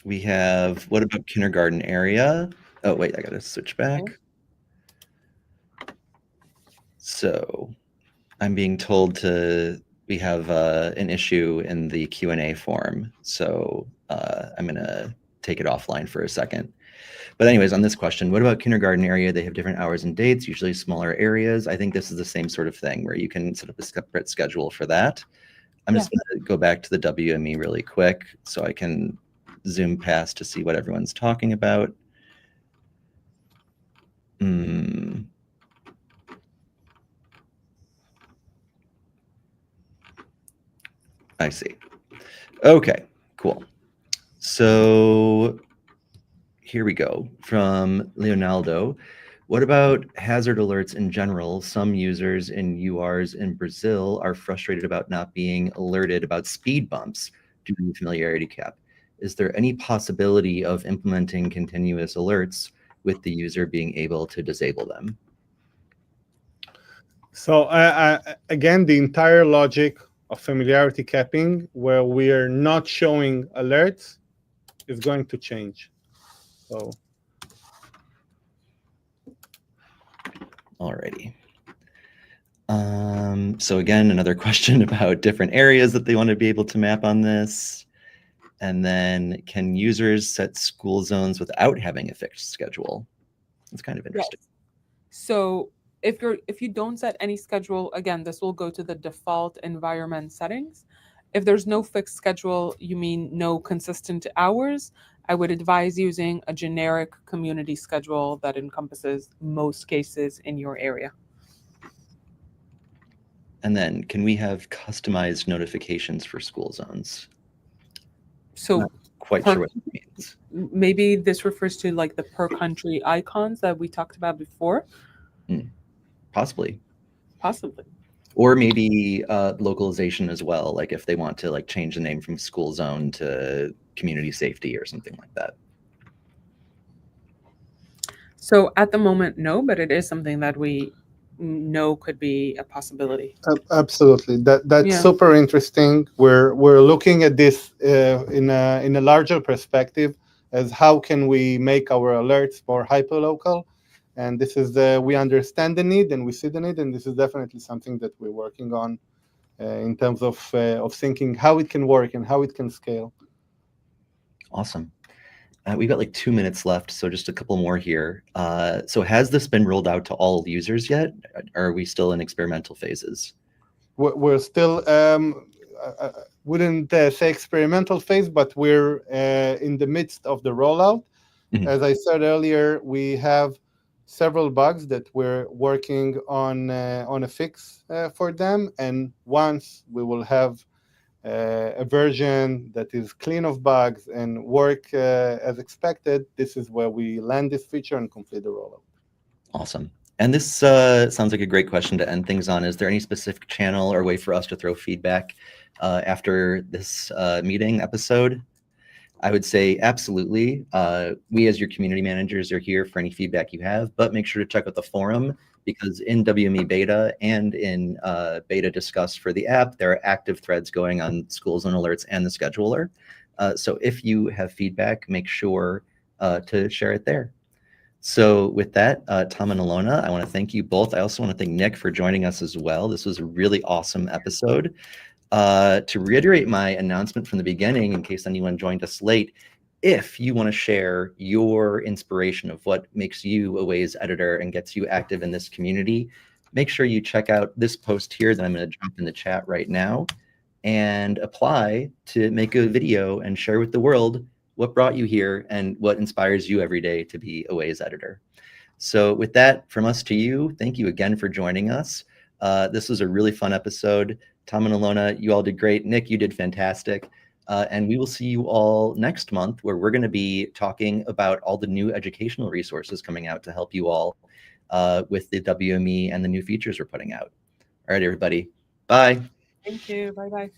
We have, what about kindergarten area? Oh, wait, I got to switch back. Okay. So I'm being told we have an issue in the Q&A form. So I'm going to take it offline for a second. But anyways, on this question, what about kindergarten area? They have different hours and dates, usually smaller areas. I think this is the same sort of thing where you can set up a separate schedule for that. I'm just going to go back to the WME really quick so I can zoom past to see what everyone's talking about. I see. Okay, cool. So here we go from Leonardo. What about hazard alerts in general? Some users in URs in Brazil are frustrated about not being alerted about speed bumps due to the familiarity cap. Is there any possibility of implementing continuous alerts with the user being able to disable them? So again, the entire logic of familiarity capping, where we are not showing alerts, is going to change. So, alrighty. So again, another question about different areas that they want to be able to map on this. And then, can users set school zones without having a fixed schedule? That's kind of interesting. Yes. So if you don't set any schedule, again, this will go to the default environment settings. If there's no fixed schedule, you mean no consistent hours, I would advise using a generic community schedule that encompasses most cases in your area. And then, can we have customized notifications for school zones? So not quite sure what it means. Maybe this refers to like the per country icons that we talked about before. Possibly. Possibly. Or maybe localization as well, like if they want to like change the name from school zone to community safety or something like that. So at the moment, no, but it is something that we know could be a possibility. Absolutely, that's super interesting. We're looking at this in a larger perspective, as how can we make our alerts more hyperlocal. And this is we understand the need and we see the need, and this is definitely something that we're working on in terms of thinking how it can work and how it can scale. Awesome. We've got like 2 minutes left, so just a couple more here. So has this been rolled out to all users yet? Or are we still in experimental phases? We're still, wouldn't say experimental phase, but we're in the midst of the rollout. Mm-hmm. As I said earlier, we have several bugs that we're working on a fix for them. And once we will have a version that is clean of bugs and work as expected, this is where we land this feature and complete the rollout. Awesome. And this sounds like a great question to end things on. Is there any specific channel or way for us to throw feedback after this meeting episode? I would say absolutely. We as your community managers are here for any feedback you have, but make sure to check out the forum because in WME beta and in beta discuss for the app, there are active threads going on school zone alerts and the scheduler. So if you have feedback, make sure to share it there. So with that, Tom and Alona, I want to thank you both. I also want to thank Nick for joining us as well. This was a really awesome episode. To reiterate my announcement from the beginning, in case anyone joined us late, if you want to share your inspiration of what makes you a Waze editor and gets you active in this community, make sure you check out this post here that I'm going to jump in the chat right now and apply to make a video and share with the world what brought you here and what inspires you every day to be a Waze editor. So with that, from us to you, thank you again for joining us. This was a really fun episode. Tom and Alona, you all did great. Nick, you did fantastic. And we will see you all next month, where we're going to be talking about all the new educational resources coming out to help you all with the WME and the new features we're putting out. All right, everybody. Bye. Thank you. Bye-bye.